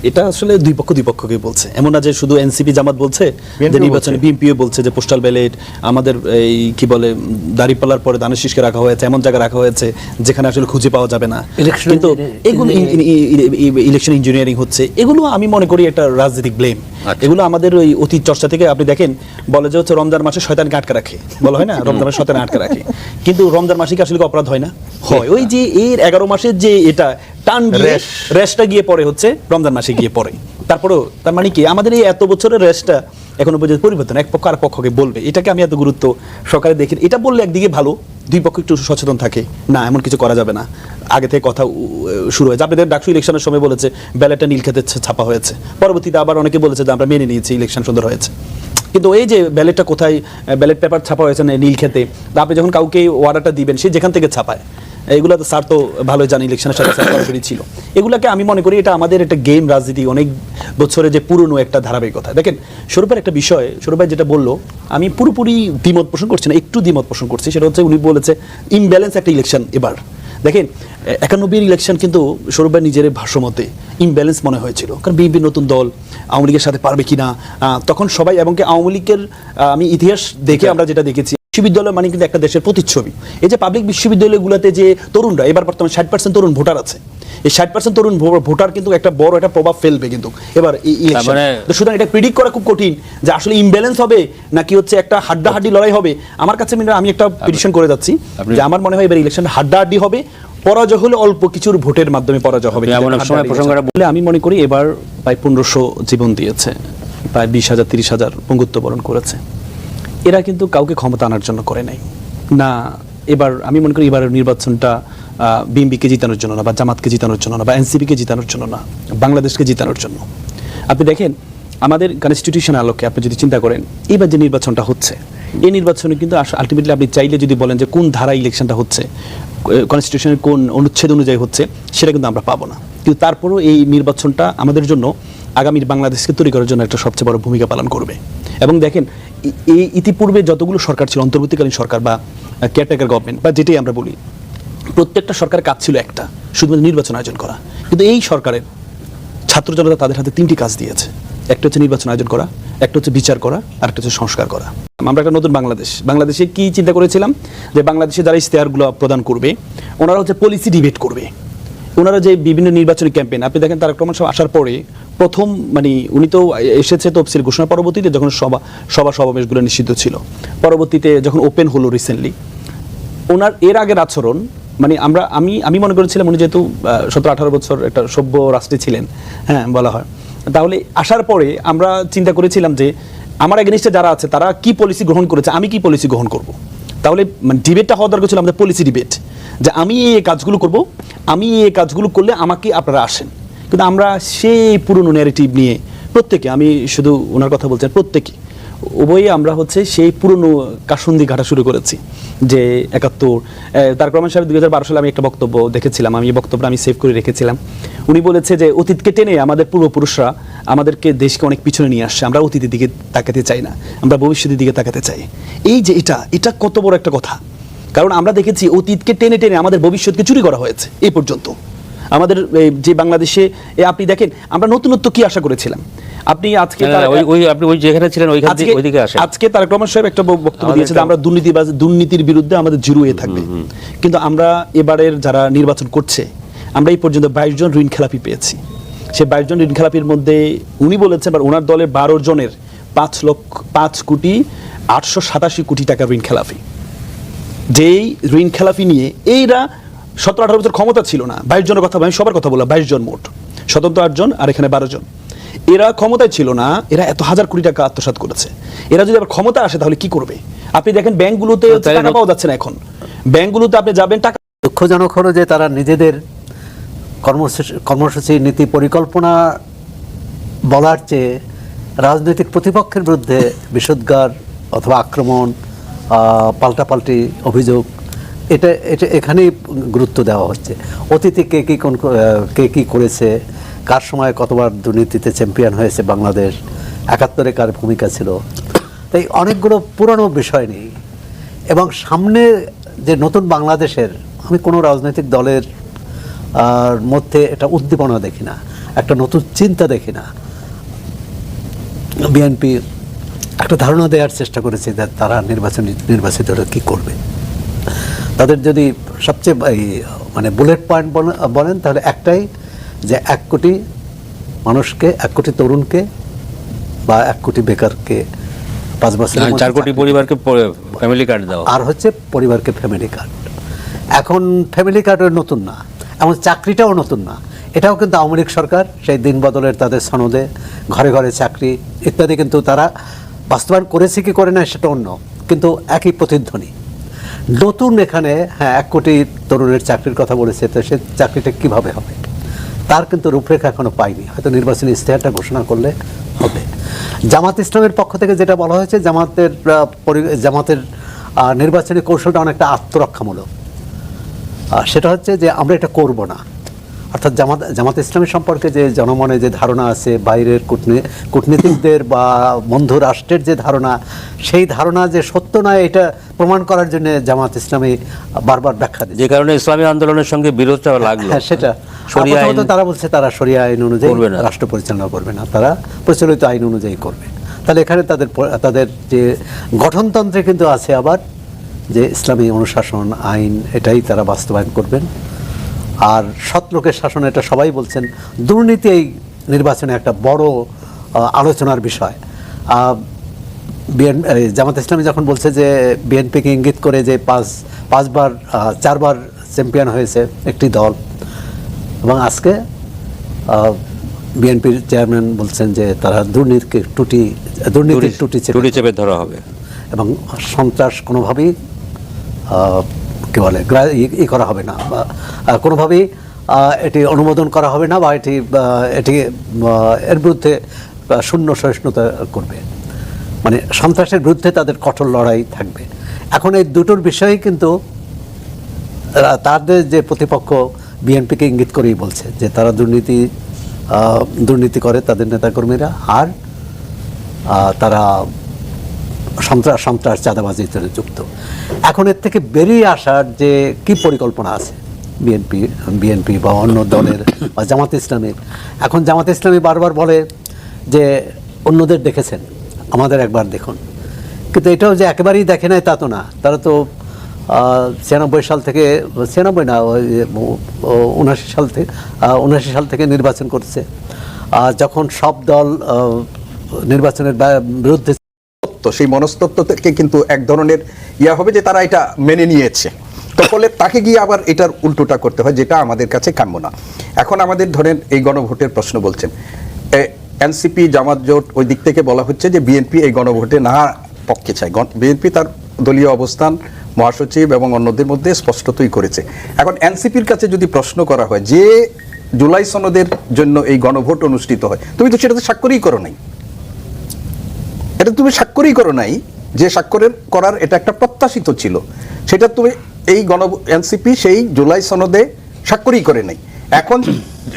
এটা আসলে দুই পক্ষকে বলছে, এমন না যে শুধু এনসিপি জামাত বলছে যে নির্বাচনে, বিএনপিও বলছে যে পোস্টাল ব্যালট আমাদের এই কি বলে দাঁড়িপাল্লার পরে ধানের শীষকে রাখা হয়েছে, এমন জায়গায় রাখা হয়েছে যেখানে আসলে খুঁজে পাওয়া যাবে না। কিন্তু এগুলো ইলেকশন ইঞ্জিনিয়ারিং হচ্ছে, এগুলো আমি মনে করি একটা রাজনৈতিক ব্লেম। এগুলো আমাদের ওই অতীত চর্চা থেকে আপনি দেখেন, বলে যে হচ্ছে রমজান মাসে শয়তানকে আটকে রাখে, বলা হয় না রমজান মাসে শয়তান আটকে রাখে, কিন্তু রমজান মাসে কি আসলে অপরাধ হয় না? হয়। ওই যে এর 11 মাসের যে এটা টান রেশটা গিয়ে পড়ে হচ্ছে রমজান মাসে গিয়ে পড়ে। তারপরেও তার মানে কি আমাদের এই এত বছরের রেশটা এখনো পর্যন্ত পরিবর্তন, এক পক্ষ আর পক্ষকে বলবে, এটাকে আমি এত গুরুত্ব সরকারে দেখি। এটা বললে একদিকে ভালো, দুই পক্ষ একটু সচেতন থাকে, না এমন কিছু করা যাবে না, আগে থেকে কথা শুরু হয়েছে। আপনাদের ডাকসু ইলেকশনের সময় বলেছে ব্যালটটা নীলক্ষেতে ছাপা হয়েছে, পরবর্তীতে আবার অনেকে বলেছে যে আমরা মেনে নিয়েছি, ইলেকশন সুন্দর হয়েছে। কিন্তু এই যে ব্যালটটা কোথায়, ব্যালট পেপার ছাপা হয়েছে না নীলক্ষেতে, আপনি যখন কাউকে অর্ডারটা দিবেন সে যেখান থেকে ছাপায়, এগুলো তো স্যার তো ভালোই জানি, ইলেকশনের সাথে সরাসরি ছিল। এগুলাকে আমি মনে করি এটা আমাদের একটা গেম, রাজনীতি অনেক বছরে যে পুরনো একটা ধারাবাহিকতা। দেখেন সৌরভের একটা বিষয়, সৌরভ যেটা বললো আমি পুরোপুরি দ্বিমত পোষণ করছি না, একটু দ্বিমত পোষণ করছি। সেটা হচ্ছে উনি বলেছে ইমব্যালেন্স একটা ইলেকশন এবার। দেখেন 91 ইলেকশন কিন্তু সৌরভ নিজের ভাষ্যমতে ইমব্যালেন্স মনে হয়েছিল, কারণ বিএনপি নতুন দল, আওয়ামী লীগের সাথে পারবে কিনা তখন সবাই, এবং কি আওয়ামী লীগের আমি ইতিহাস দেখে আমরা যেটা দেখেছি, বিশ্ববিদ্যালয় মানে কিন্তু একটা দেশের প্রতিচ্ছবি। এই যে পাবলিক বিশ্ববিদ্যালয়গুলোতে যে তরুণরা, এবার বর্তমানে 60% তরুণ ভোটার আছে, এই 60% তরুণ ভোটার কিন্তু একটা বড় একটা প্রভাব ফেলবে কিন্তু এবার এই ইলেকশন। সুতরাং এটা প্রেডিক্ট করা খুব কঠিন যে আসলে ইমব্যালেন্স হবে নাকি হচ্ছে একটা হাড্ডাহাড্ডি লড়াই হবে। আমার কাছে আমি একটা পিটিশন করে যাচ্ছি যে আমার মনে হয় এবার ইলেকশন হাড্ডাহাড্ডি হবে, পরাজয় হলে অল্প কিছুর ভোটের মাধ্যমে পরাজয় হবে। আমি মনে করি এবার প্রায় 1500 জীবন দিয়েছে, প্রায় 20,000 30,000 পঙ্গুত্ব বরণ করেছে। এরা কিন্তু কাউকে ক্ষমতা আনার জন্য করে নাই না। এবার আমি মনে করি এবার নির্বাচনটা বিএনপিকে জিতানোর জন্য না, বা জামাতকে জিতানোর জন্য না, বা এনসিপিকে জিতানোর জন্য না, বাংলাদেশকে জিতানোর জন্য। আপনি দেখেন আমাদের কনস্টিটিউশন আলোকে আপনি যদি চিন্তা করেন, এবার যে নির্বাচনটা হচ্ছে, এই নির্বাচনে কিন্তু আলটিমেটলি আপনি চাইলে যদি বলেন যে কোন ধারা ইলেকশনটা হচ্ছে, কনস্টিটিউশনের কোন অনুচ্ছেদ অনুযায়ী হচ্ছে, সেটা কিন্তু আমরা পাবো না। কিন্তু তারপরও এই নির্বাচনটা আমাদের জন্য আগামীর বাংলাদেশকে তৈরি করার জন্য একটা সবচেয়ে বড় ভূমিকা পালন করবে। এবং দেখেন এই ইতিপূর্বে যতগুলো সরকার ছিল, অন্তর্বর্তীকালীন সরকার বা কেয়ারটেকার গভর্নমেন্ট বা যেটাই আমরা বলি, প্রত্যেকটা সরকারের কাজ ছিল একটা, শুধুমাত্র নির্বাচন আয়োজন করা। কিন্তু এই সরকারের ছাত্র জনতা তাদের হাতে 3টি কাজ দিয়েছে, একটা হচ্ছে নির্বাচন আয়োজন করা, একটা হচ্ছে বিচার করা, আর একটা হচ্ছে সংস্কার করা। আমরা একটা নতুন বাংলাদেশে কি চিন্তা করেছিলাম যে বাংলাদেশে যারা ইশতেহারগুলো প্রদান করবে ওনারা হচ্ছে পলিসি ডিবেট করবে। ওনারা যে বিভিন্ন নির্বাচনী ক্যাম্পেইন, আপনি দেখেন তারেক রহমান সাহেব আসার পরে প্রথম মানে উনি তো এসেছে তফসিল ঘোষণা পরবর্তীতে, যখন সমাবেশগুলো নিষিদ্ধ ছিল, পরবর্তীতে যখন ওপেন হলো রিসেন্টলি, ওনার এর আগের আচরণ মানে আমি মনে করেছিলাম উনি যেহেতু 17-18 বছর একটা সভ্য রাষ্ট্রে ছিলেন, হ্যাঁ বলা হয়, তাহলে আসার পরে আমরা চিন্তা করেছিলাম যে আমার এগেনিস্টে যারা আছে তারা কি পলিসি গ্রহণ করেছে, আমি কি পলিসি গ্রহণ করব। তাহলে মানে ডিবেটটা হওয়া দরকার ছিল আমাদের পলিসি ডিবেট, যে আমি এই কাজগুলো করব, আমি এই কাজগুলো করলে আমাকে আপনারা আসেন। কিন্তু আমরা সেই পুরনো ন্যারেটিভ নিয়ে প্রত্যেকে, আমি শুধু ওনার কথা বলছি, প্রত্যেকে উভয়ই আমরা হচ্ছে সেই পুরনো কাসুন্দি ঘাটা শুরু করেছি যে 71 তারেক রহমান সাহেব 2012 সালে আমি একটা বক্তব্য দেখেছিলাম, আমি এই বক্তব্যটা আমি সেভ করে রেখেছিলাম। উনি বলেছে যে অতীতকে টেনে আমাদের পূর্বপুরুষরা আমাদেরকে দেশকে অনেক পিছনে নিয়ে আসছে, আমরা অতীতের দিকে তাকাতে চাই না, আমরা ভবিষ্যতের দিকে তাকাতে চাই। এই যে এটা কত বড় একটা কথা, কারণ আমরা দেখেছি অতীতকে টেনে টেনে আমাদের ভবিষ্যৎকে চুরি করা হয়েছে এই পর্যন্ত। আমাদের যে বাংলাদেশে আপনি দেখেন আমরা নতুনত্ব কি আশা করেছিলাম। আপনি আজকে আপনি ওই যেখানে ছিলেন ওইদিকে আসেন, আজকে তারেক রহমান সাহেব একটা বক্তব্য দিয়েছে যে আমরা দুর্নীতির বিরুদ্ধে আমাদের জিরো হয়ে থাকবে। কিন্তু আমরা এবারের যারা নির্বাচন করছে, আমরা এই পর্যন্ত 22 জন ঋণ খেলাপি পেয়েছি। সেই 22 জন ঋণ খেলাপির মধ্যে উনি বলেছেন বা ওনার দলের 12 জনের 5,887 টাকা ঋণ খেলাপি। যেই ঋণ খেলাপি নিয়ে এইরা 17-18 বছর ক্ষমতা ছিল না, 22 জনের কথা আমি সবার কথা বললাম, 22 জন মোট, স্বতন্ত্র 8 জন আর এখানে 12 জন। এরা ক্ষমতায় ছিল না, এরা এত হাজার কোটি টাকা আত্মসাৎ করেছে। এরা যদি আবার ক্ষমতা আসে তাহলে কি করবে? আপনি দেখেন ব্যাংকগুলোতে টাকা পাওয়া যাচ্ছে না, এখন ব্যাংকগুলোতে আপনি যাবেন টাকা। দুঃখজনক হলো যে তারা নিজেদের কর্মসূচি নীতি পরিকল্পনা বলার চেয়ে রাজনৈতিক প্রতিপক্ষের বিরুদ্ধে বিষোদ্গার অথবা আক্রমণ, পাল্টাপাল্টি অভিযোগ, এটা এখানেই গুরুত্ব দেওয়া হচ্ছে। অতীতে কে কী করেছে, কার সময় কতবার দুর্নীতিতে চ্যাম্পিয়ন হয়েছে বাংলাদেশ, 71-এ কার ভূমিকা ছিল, তাই অনেকগুলো পুরনো বিষয় নেই। এবং সামনে যে নতুন বাংলাদেশের, আমি কোনো রাজনৈতিক দলের মধ্যে এটা উদ্দীপনা দেখি না। একটা নতুন চিন্তা দেখি না। বিএনপি একটা ধারণা দেওয়ার চেষ্টা করেছে যে তারা নির্বাচিত হলে কী করবে। তাদের যদি সবচেয়ে মানে বুলেট পয়েন্ট বলেন তাহলে একটাই, যে 1 কোটি মানুষকে, 1 কোটি তরুণকে বা 1 কোটি বেকারকে 5 বছরের মধ্যে 4 কোটি পরিবারকে ফ্যামিলি কার্ড দাও, আর হচ্ছে পরিবারকে ফ্যামিলি কার্ড। এখন ফ্যামিলি কার্ডও নতুন না, এমন চাকরিটাও নতুন না। এটাও কিন্তু আওয়ামী লীগ সরকার সেই দিন বদলের তাদের সনদে ঘরে ঘরে চাকরি ইত্যাদি কিন্তু তারা বাস্তবায়ন করেছে কি করে না সেটা অন্য, কিন্তু একই প্রতিধ্বনি। নতুন এখানে 1 কোটি তরুণের চাকরির কথা বলেছে, তো সে চাকরিটা কিভাবে হবে তার কিন্তু রূপরেখা এখনো পাইনি। হয়তো নির্বাচনী ইশতেহারটা ঘোষণা করলে হবে। জামাত ইসলামের পক্ষ থেকে যেটা বলা হয়েছে, জামাতের নির্বাচনী কৌশলটা অনেকটা আত্মরক্ষামূলক। সেটা হচ্ছে যে আমরা এটা করব না, অর্থাৎ জামাত ইসলামী সম্পর্কে যে জনমনে যে ধারণা আছে, বাইরের কূটনীতিকদের বা বন্ধু রাষ্ট্রের যে ধারণা, সেই ধারণা যে সত্য নয় এটা প্রমাণ করার জন্য জামাত ইসলামী বারবার ব্যাখ্যা দিচ্ছে, যে কারণে ইসলামী আন্দোলনের সঙ্গে বিরোধটা লাগলো। হ্যাঁ, সেটা শরিয়া আইন তারা বলছে তারা শরিয়া আইন অনুযায়ী করবে না, রাষ্ট্র পরিচালনা করবে না, তারা প্রচলিত আইন অনুযায়ী করবে। তাহলে এখানে তাদের যে গঠনতন্ত্রে কিন্তু আছে আবার যে ইসলামী অনুশাসন আইন, এটাই তারা বাস্তবায়ন করবেন। আর সৎ লোকের শাসন, এটা সবাই বলছেন। দুর্নীতি এই নির্বাচনে একটা বড় আলোচনার বিষয়। জামাত ইসলামী যখন বলছে যে বিএনপিকে ইঙ্গিত করে যে 4বার চ্যাম্পিয়ন হয়েছে একটি দল, এবং আজকে বিএনপির চেয়ারম্যান বলছেন যে তারা দুর্নীতির টুটি চেপে ধরা হবে এবং সন্ত্রাস কোনোভাবেই কি বলে করা হবে না, বা কোনোভাবেই এটি অনুমোদন করা হবে না, বা এটি এর বিরুদ্ধে শূন্য সহিষ্ণুতা করবে। মানে সন্ত্রাসের বিরুদ্ধে তাদের কঠোর লড়াই থাকবে। এখন এই দুটোর বিষয়ে কিন্তু তাদের যে প্রতিপক্ষ বিএনপিকে ইঙ্গিত করেই বলছে যে তারা দুর্নীতি করে তাদের নেতাকর্মীরা, আর তারা সন্ত্রাস চাঁদাবাজিতে যুক্ত। এখন এর থেকে বেরিয়ে আসার যে কি পরিকল্পনা আছে বিএনপি বা অন্য দলের বা জামাত ইসলামের, এখন জামাত ইসলামী বারবার বলে যে অন্যদের দেখেছেন, আমাদের একবার দেখুন। কিন্তু এটাও যে একেবারেই দেখে নাই তা তো না। তারা তো 96 সাল থেকে 96 না 79 সাল থেকে নির্বাচন করছে, যখন সব দল নির্বাচনের বিরুদ্ধে। তো সেই মনস্তত্ত্ব থেকে কিন্তু এক ধরনের হবে যে তারা এটা মেনে নিয়েছে, তো ফলে তাকে গিয়ে আবার এটার উল্টোটা করতে হয়, যেটা আমাদের কাছে কাম্য না। এখন আমাদের ধরেন এই গণভোটের প্রশ্ন বলছেন, এনসিপি জামাত জোট ওই দিক থেকে বলা হচ্ছে যে বিএনপি এই গণভোটে না পক্ষে চায়। বিএনপি তার দলীয় অবস্থান মহাসচিব এবং অন্যদের মধ্যে স্পষ্টতই করেছে। এখন এনসিপির কাছে যদি প্রশ্ন করা হয় যে জুলাই সনদের জন্য এই গণভোট অনুষ্ঠিত হয়, তুমি তো সেটাতে স্বাক্ষরই করো নাই, এটা তুমি স্বাক্ষরই করো নাই, যে করার এটা একটা প্রত্যাশিত ছিল, সেটা তুমি এই এনসিপি সেই জুলাই সনদে স্বাক্ষরই করে নাই। এখন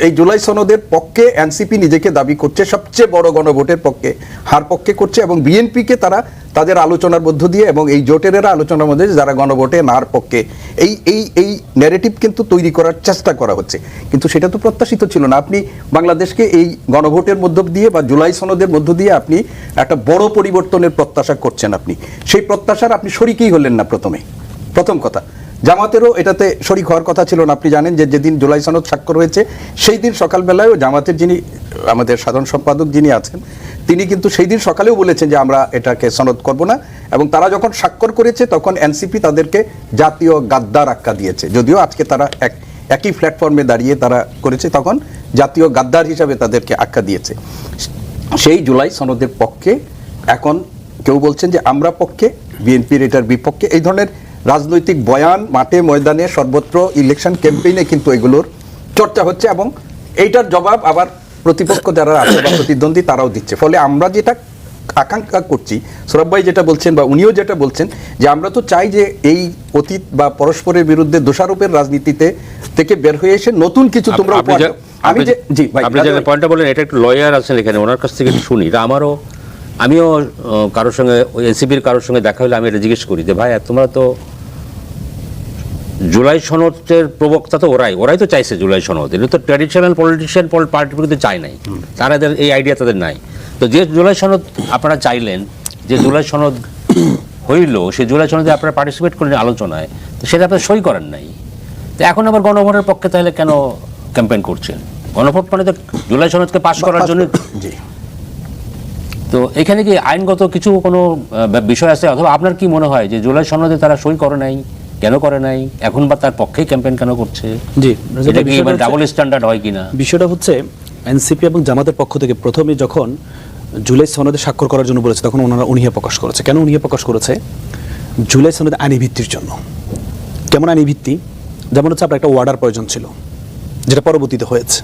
এই জুলাই সনদের পক্ষে এনসিপি নিজেকে দাবি করছে সবচেয়ে বড় গণভোটের পক্ষে, হার পক্ষে করছে, এবং বিএনপিকে তারা তাদের আলোচনার মধ্য দিয়ে এবং এই জোটেরা আলোচনার মধ্যে যারা গণভোটে নার পক্ষে, এই ন্যারেটিভ কিন্তু তৈরি করার চেষ্টা করা হচ্ছে, কিন্তু সেটা তো প্রত্যাশিত ছিল না। আপনি বাংলাদেশকে এই গণভোটের মধ্য দিয়ে বা জুলাই সনদের মধ্য দিয়ে আপনি একটা বড় পরিবর্তনের প্রত্যাশা করছেন, আপনি সেই প্রত্যাশার আপনি শরিকই হলেন না। প্রথম কথা, জামাতেরও এটাতে শরিক হওয়ার কথা ছিল না। আপনি জানেন যে যেদিন জুলাই সনদ স্বাক্ষর হয়েছে সেই দিন সকালবেলায়ও জামাতের যিনি আমাদের সাধারণ সম্পাদক যিনি আছেন, তিনি কিন্তু সেই দিন সকালেও বলেছেন যে আমরা এটাকে সনদ করব না, এবং তারা যখন স্বাক্ষর করেছে তখন এনসিপি তাদেরকে জাতীয় গাদ্দার আখ্যা দিয়েছে। যদিও আজকে তারা একই প্ল্যাটফর্মে দাঁড়িয়ে তারা করেছে, তখন জাতীয় গাদ্দার হিসাবে তাদেরকে আখ্যা দিয়েছে। সেই জুলাই সনদের পক্ষে এখন কেউ বলছেন যে আমরা পক্ষে, বিএনপির এটার বিপক্ষে। এই ধরনের রাজনৈতিক বয়ান মাঠে ময়দানে সর্বত্র ইলেকশন ক্যাম্পেইনে কিন্তু এগুলোর চর্চা হচ্ছে, এবং এইটার জবাব আবার প্রতিপক্ষ যারা আছে বা প্রতিদ্বন্দ্বী তারাও দিচ্ছে। ফলে আমরা যেটা আকাঙ্ক্ষা করছি, সৌরভ ভাই যেটা বলছেন বা উনিও যেটা বলছেন, যে আমরা তো চাই যে এই অতীত বা পরস্পরের বিরুদ্ধে দোষারোপের রাজনীতিতে থেকে বের হয়ে এসে নতুন কিছু তোমরা আমি যে জি ভাই আপনি যে পয়েন্টটা বলেন, এটা একটু লয়ার আছেন এখানে, ওনার কাছ থেকে শুনি। এটা আমিও কারোর সঙ্গে ওই এনসিপির কারোর সঙ্গে দেখা হলে আমি এটা জিজ্ঞেস করি যে ভাই তোমরা তো জুলাই সনদের প্রবক্তা তো ওরাই তো চাইছে জুলাই সনদ, এটা তো ট্র্যাডিশনাল পলিটিশিয়ান পার্টির কিন্তু চায় নাই, তাদের এই আইডিয়া তাদের নাই। তো যে জুলাই সনদ আপনারা চাইলেন, যে জুলাই সনদ হইল, সেই জুলাই সনদে আপনারা পার্টিসিপেট করলেন আলোচনায়, তো সেটা আপনারা সই করেন নাই। তো এখন আবার গণভোটের পক্ষে তাহলে কেন ক্যাম্পেইন করছেন? গণভোট মানে তো জুলাই সনদকে পাশ করার জন্য। জি, তো এখানে কি আইনগত কিছু কোনো বিষয় আছে, অথবা আপনার কি মনে হয় যে জুলাই সনদে তারা সই করে নাই, কেন করে নাই, এখন বা তার পক্ষেই ক্যাম্পেইন কেন করছে? জি, এটা কি ডাবল স্ট্যান্ডার্ড হয় কিনা? বিষয়টা হচ্ছে এনসিপি এবং জামাতের পক্ষ থেকে প্রথমে যখন জুলাই সনদে স্বাক্ষর করার জন্য বলেছে, তখন ওনারা অনীহা প্রকাশ করেছে। কেন অনীহা প্রকাশ করেছে? জুলাই সনদে আইনি ভিত্তির জন্য। কেমন আইনি ভিত্তি? যেমন হচ্ছে আপনার একটা ওয়ার্ডার প্রয়োজন ছিল, যেটা পরবর্তীতে হয়েছে।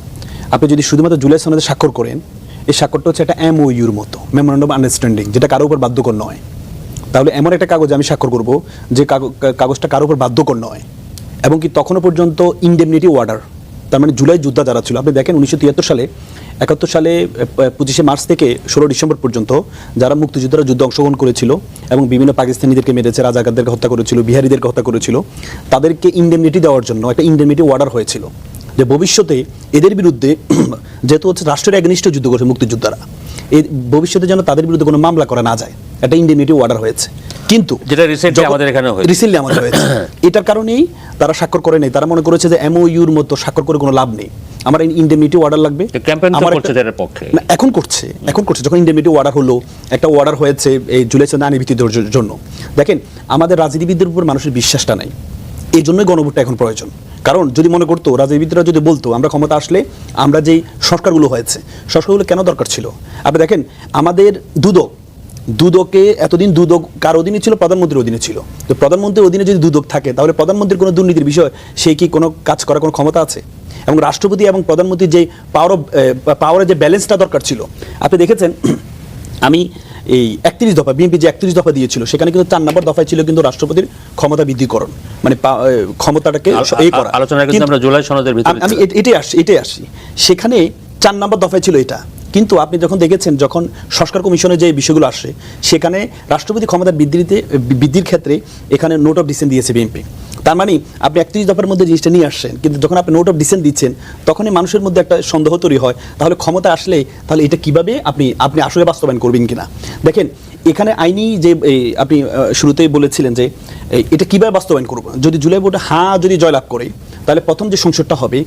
আপনি যদি শুধুমাত্র জুলাই সনদে স্বাক্ষর করেন, এই স্বাক্ষরটা হচ্ছে একটা MOUর মতো, মেমোরেন্ডাম আন্ডারস্ট্যান্ডিং, যেটা কারো উপর বাধ্যকর নয়। তাহলে এমন একটা কাগজে আমি স্বাক্ষর করব যে কাগজটা কারো উপর বাধ্যকর নয়, এবং কি তখনও পর্যন্ত ইনডেমনিটি ওয়ার্ডার, তার মানে জুলাই যোদ্ধা যারা ছিল, আপনি দেখেন 1973 সালে 71 সালে 25শে মার্চ থেকে 16 ডিসেম্বর পর্যন্ত যারা মুক্তিযোদ্ধারা যুদ্ধে অংশগ্রহণ করেছিল এবং বিভিন্ন পাকিস্তানিদেরকে মেরেছে, রাজাকারদেরকে হত্যা করেছিল, বিহারিদেরকে হত্যা করেছিল, তাদেরকে ইনডেমনিটি দেওয়ার জন্য একটা ইনডেমনিটি ওয়ার্ডার হয়েছিল, যে ভবিষ্যতে এদের বিরুদ্ধে যেহেতু হচ্ছে রাষ্ট্রের এগনিস্টে যুদ্ধ করেছে মুক্তিযোদ্ধারা, এই ভবিষ্যতে যেন তাদের বিরুদ্ধে কোনো মামলা করা না যায়, একটা ইনডেমনিটি ওয়ার্ডার হয়েছে। কিন্তু যেটা রিসেন্টলি আমাদের এখানে হয়েছে, রিসেন্টলি আমাদের হয়েছে, এটার কারণেই তারা স্বাক্ষর করে নাই। তারা মনে করেছে যে MOUর মতো স্বাক্ষর করে কোনো লাভ নেই, আমার ইনডেমনিটি ওয়ার্ডার লাগবে। ক্যাম্পেইন আমার করছে তাদের পক্ষে। না, এখন করছে যখন ইনডেমনিটি ওয়ার্ডার হলো, একটা ওয়ার্ডার হয়েছে এই জুলাই সনদ আইনি ভিত্তির জন্য। দেখেন, আমাদের রাজনীতিবিদদের উপর মানুষের বিশ্বাসটা নাই, এই জন্যই গণভোটটা এখন প্রয়োজন। কারণ যদি মনে করতো, রাজনীতিবিদরা যদি বলতো আমরা ক্ষমতা আসলে আমরা যেই সংস্কারগুলো হয়েছে, সংস্কারগুলো কেন দরকার ছিল? আপনি দেখেন, আমাদের দুদকে এতদিন দুদক কার অধীনে ছিল? প্রধানমন্ত্রীর অধীনে ছিল। তো প্রধানমন্ত্রীর অধীনে যদি দুদক থাকে, তাহলে প্রধানমন্ত্রীর কোনো দুর্নীতির বিষয় সে কি কোনো কাজ করার কোনো ক্ষমতা আছে? এবং রাষ্ট্রপতি এবং প্রধানমন্ত্রীর যে পাওয়ারের যে ব্যালেন্সটা দরকার ছিল, আপনি দেখেছেন, আমি এই 31 দফা, বিএনপি যে 31 দফা দিয়েছিল, সেখানে কিন্তু 4 নম্বর দফায় ছিল কিন্তু রাষ্ট্রপতির ক্ষমতা বৃদ্ধিকরণ, মানে ক্ষমতাটাকে এই করা। আলোচনা কিন্তু আমরা জুলাই সনদের ভিতরে আমি এটাই আসি, সেখানে 4 নম্বর দফায় ছিল এটা। কিন্তু আপনি যখন দেখেছেন, যখন সংস্কার কমিশনে যে বিষয়গুলো আসে, সেখানে রাষ্ট্রপতি ক্ষমতা বৃদ্ধির ক্ষেত্রে এখানে নোট অফ ডিসেন্ট দিয়েছে বিএনপি। তার মানে আপনি 31 দফার মধ্যে জিনিসটা নিয়ে আসছেন, কিন্তু যখন আপনি নোট অফ ডিসেন্ট দিচ্ছেন, তখনই মানুষের মধ্যে একটা সন্দেহ তৈরি হয়, তাহলে ক্ষমতা আসলে তাহলে এটা কিভাবে আপনি আসলে বাস্তবায়ন করবেন কিনা। দেখেন, এখানে আইনি যে আপনি শুরুতেই বলেছিলেন যে এটা কিভাবে বাস্তবায়ন করব, যদি জুলাই ভোটে যদি জয়লাভ করে, তাহলে প্রথম যে সংসদটা হবে,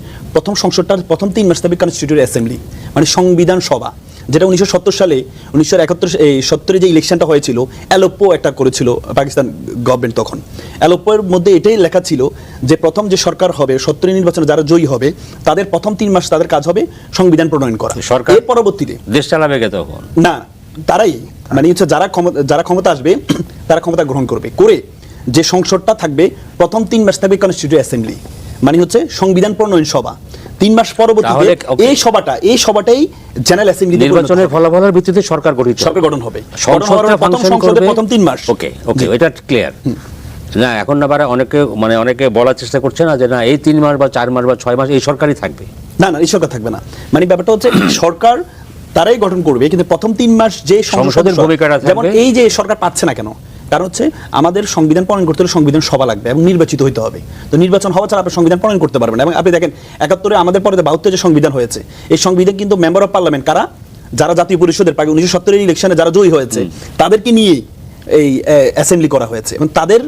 প্রথম 3 মাস থাকবে কনস্টিটিউয়েন্ট অ্যাসেম্বলি, মানে সংবিধান সভা, যেটা 1970 সালে 1971 যে ইলেকশনটা হয়েছিল, অ্যালোপ্পো একটা করেছিল পাকিস্তান গভর্নমেন্ট। তখন অ্যালোপ্পোর মধ্যে এটাই লেখা ছিল যে প্রথম যে সরকার হবে, 70 নির্বাচনে যারা জয়ী হবে, তাদের প্রথম 3 মাস তাদের কাজ হবে সংবিধান প্রণয়ন করা। সরকার এর পরবর্তীতে দেশ চালাবে কে তখন? না, তারাই, মানে হচ্ছে যারা ক্ষমতা আসবে, তারা ক্ষমতা গ্রহণ করে যে সংসদটা থাকবে, প্রথম 3 মাস থাকবে কনস্টিটিউয়েন্ট অ্যাসেম্বলি, মানে হচ্ছে সংবিধান প্রণয়ন সভা। 3 মাস পরবর্তীতে এই সভাটাই জেনারেল অ্যাসেম্বলি, নির্বাচনের ফলাফলের ভিত্তিতে সরকার গঠন হবে। সংসদের প্রথম 3 মাস। ওকে, এটা ক্লিয়ার না? এখন না অনেকে বলার চেষ্টা করছে না যে না, এই 3 মাস বা 4 মাস বা 6 মাস এই সরকারই থাকবে। না, এই সরকার থাকবে না। মানে ব্যাপারটা হচ্ছে সরকার তারাই গঠন করবে, কিন্তু প্রথম 3 মাস যে সংসদের ভূমিকাটা থাকবে। যেমন এই যে সরকার পাচ্ছে না কেন? কারণ হচ্ছে আমাদের সংবিধান প্রণয়ন করতে হলে সংবিধান সভা লাগবে এবং নির্বাচিত হইতে হবে। তো নির্বাচন হওয়া ছাড়া আপনি সংবিধান প্রণয়ন করতে পারবেন না। এবং আপনি দেখেন 71-এ আমাদের পরে 72 যে সংবিধান হয়েছে, এই সংবিধান কিন্তু মেম্বার অফ পার্লামেন্ট কারা? যারা জাতীয় পরিষদের 1970-এর ইলেকশনে যারা জয়ী হয়েছে, তাদেরকে নিয়ে এই অ্যাসেম্বলি করা হয়েছে এবং তাদের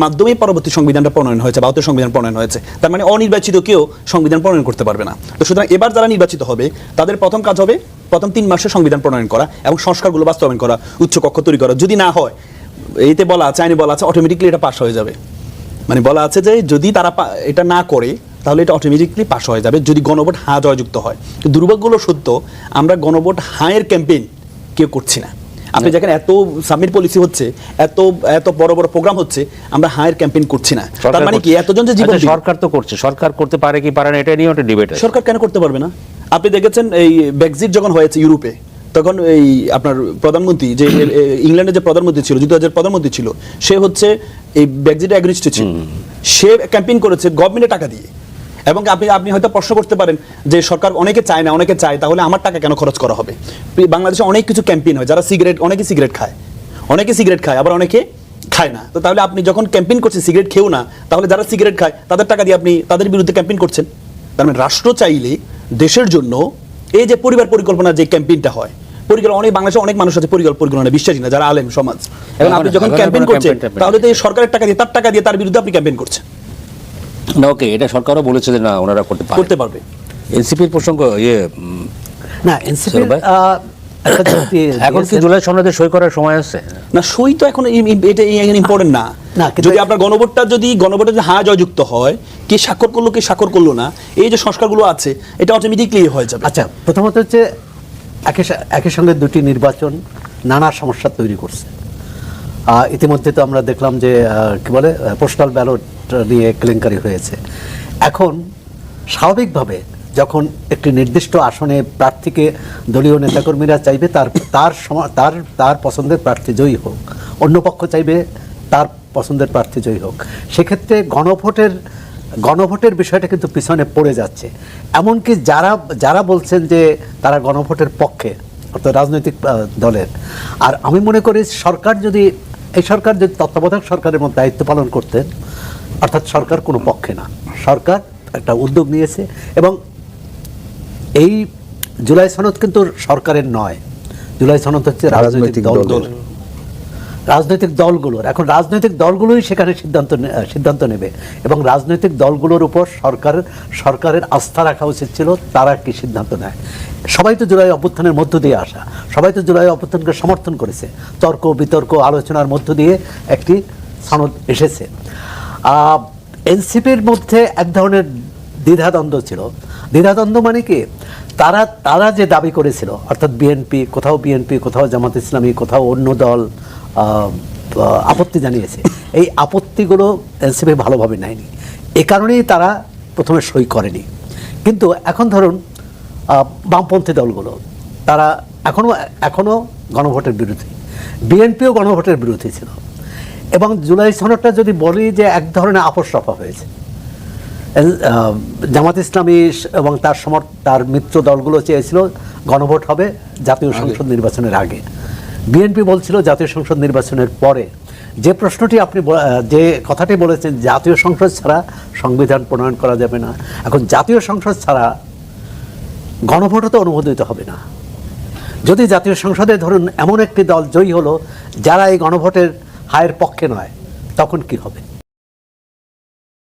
মাধ্যমে পরবর্তী সংবিধানটা প্রণয়ন হয়েছে, 72 সংবিধান প্রণয়ন হয়েছে। তার মানে অনির্বাচিত কেউ সংবিধান প্রণয়ন করতে পারবে না। তো সুতরাং এবার যারা নির্বাচিত হবে, তাদের প্রথম কাজ হবে প্রথম 3 মাসে সংবিধান প্রণয়ন করা এবং সংস্কারগুলো বাস্তবায়ন করা, উচ্চ কক্ষ তৈরি করা। যদি না হয়, এইতে বলা আছে, আইনে বলা আছে, অটোমেটিকলি এটা পাস হয়ে যাবে। মানে বলা আছে যে যদি তারা এটা না করে, তাহলে এটা অটোমেটিকলি পাস হয়ে যাবে যদি গণভোট জয়যুক্ত হয়। কিন্তু দুর্ভাগ্য হলো সত্য, আমরা গণভোট এর ক্যাম্পেইন কেউ করছি না। আপনি দেখেন, এত সাবমিট পলিসি হচ্ছে, এত বড় বড় প্রোগ্রাম হচ্ছে, আমরা এর ক্যাম্পেইন করছি না। তার মানে কি এতজন যে জীবন সরকার তো করছে, সরকার করতে পারে কি পারে না, এটা নিয়ে একটা ডিবেট আছে। সরকার কেন করতে পারবে না? আপনি দেখেছেন এই ব্রেক্সিট যখন হয়েছে ইউরোপে, তখন এই আপনার প্রধানমন্ত্রী যে ইংল্যান্ডের যে প্রধানমন্ত্রী ছিল, যুক্তরাজ্যের প্রধানমন্ত্রী ছিল, সে হচ্ছে এই ব্রেক্সিট এগ্রিস্টে ছিল। সে ক্যাম্পেইন করেছে গভর্নমেন্টের টাকা দিয়ে। এবং আপনি হয়তো প্রশ্ন করতে পারেন যে সরকার অনেকে চায় না, অনেকে চায়, তাহলে আমার টাকা কেন খরচ করা হবে? বাংলাদেশে অনেক কিছু ক্যাম্পেইন হয়, যারা অনেকে সিগারেট খায়, আবার অনেকে খায় না, তো তাহলে আপনি যখন ক্যাম্পেইন করছেন সিগারেট খেও না, তাহলে যারা সিগারেট খায় তাদের টাকা দিয়ে আপনি তাদের বিরুদ্ধে ক্যাম্পেইন করছেন। তার মানে রাষ্ট্র চাইলে দেশের জন্য এই যে পরিবার পরিকল্পনা যে ক্যাম্পেইনটা হয়, পরিকল্পনা অনেক বাংলাদেশে অনেক মানুষ আছে পরিকল্পনা বিশ্বাসী না, যারা আলেম সমাজ। এখন আপনি যখন এখন ক্যাম্পেইন কোনো করছেন campaign তাহলে তো এই সরকারের টাকা দিয়ে তার টাকা দিয়ে তার বিরুদ্ধে আপনি ক্যাম্পেইন করছেন, না ওকে, এটা সরকারও বলেছে যে না ওনারা করতে পারবে। এনসিপির প্রসঙ্গ না এনসিপি সর ভাই? এখন কি জুলাই সনদে সই করার সময় আছে? না সই তো এখন এটা ইম্পর্টেন্ট না। না, কিন্তু- যদি আপনার গণভোটটা যদি হ্যাঁ জয়যুক্ত হয়, কে স্বাক্ষর করলো কে স্বাক্ষর করলো না, এই যে সংস্কারগুলো আছে এটা অটোমেটিকলি হয়ে যাবে। আচ্ছা, প্রথমত হচ্ছে একই সঙ্গে দুটি নির্বাচন নানা সমস্যা তৈরি করছে। ইতিমধ্যে তো আমরা দেখলাম যে কি বলে পোস্টাল ব্যালট নিয়ে কেলেঙ্কারি হয়েছে। এখন স্বাভাবিকভাবে যখন একটি নির্দিষ্ট আসনে প্রার্থীকে দলীয় নেতাকর্মীরা চাইবে তার পছন্দের প্রার্থী জয়ী হোক, অন্য পক্ষ চাইবে তার পছন্দের প্রার্থী জয়ী হোক, সেক্ষেত্রে গণভোটের বিষয়টা কিন্তু পিছনে পড়ে যাচ্ছে। এমনকি যারা বলছেন যে তারা গণভোটের পক্ষে, অর্থাৎ রাজনৈতিক দলের, আর আমি মনে করি এই সরকার যদি তত্ত্বাবধায়ক সরকারের মধ্যে দায়িত্ব পালন করতেন, অর্থাৎ সরকার কোনো পক্ষে না, সরকার একটা উদ্যোগ নিয়েছে এবং এই জুলাই সনদ কিন্তু সরকারের নয়, জুলাই সনদ হচ্ছে রাজনৈতিক দলগুলোর। এখন রাজনৈতিক দলগুলোই সেখানে সিদ্ধান্ত নেবে এবং রাজনৈতিক দলগুলোর উপর সরকারের আস্থা রাখা উচিত ছিল তারা কি সিদ্ধান্ত নেয়। সবাই তো জুলাই অভ্যুত্থানের মধ্য দিয়ে আসা, সবাই তো জুলাই অভ্যুত্থানকে সমর্থন করেছে, তর্ক বিতর্ক আলোচনার মধ্য দিয়ে একটি সনদ এসেছে। এনসিপির মধ্যে এক ধরনের দ্বিধাদ্বন্দ্ব ছিল। দ্বিধাদ্বন্দ্ব মানে কি, তারা যে দাবি করেছিল, অর্থাৎ বিএনপি, কোথাও জামাত ইসলামী, কোথাও অন্য দল আপত্তি জানিয়েছে, এই আপত্তিগুলো এনসিপি ভালোভাবে নেয়নি, এ কারণেই তারা প্রথমে সই করেনি। কিন্তু এখন ধরুন বামপন্থী দলগুলো তারা এখনো গণভোটের বিরোধী, বিএনপিও গণভোটের বিরোধী ছিল এবং জুলাই সনদটা যদি বলি যে এক ধরনের আপোস রফা হয়েছে। জামাত ইসলামী এবং তার মিত্র দলগুলো চেয়েছিল গণভোট হবে জাতীয় সংসদ নির্বাচনের আগে, বিএনপি বলছিল জাতীয় সংসদ নির্বাচনের পরে। যে প্রশ্নটি যে কথাটি বলেছেন, জাতীয় সংসদ ছাড়া সংবিধান প্রণয়ন করা যাবে না, এখন জাতীয় সংসদ ছাড়া গণভোটও তো অনুমোদিত হবে না। যদি জাতীয় সংসদে ধরুন এমন একটি দল জয়ী হলো যারা এই গণভোটের হায়ের পক্ষে নয়, তখন কি হবে?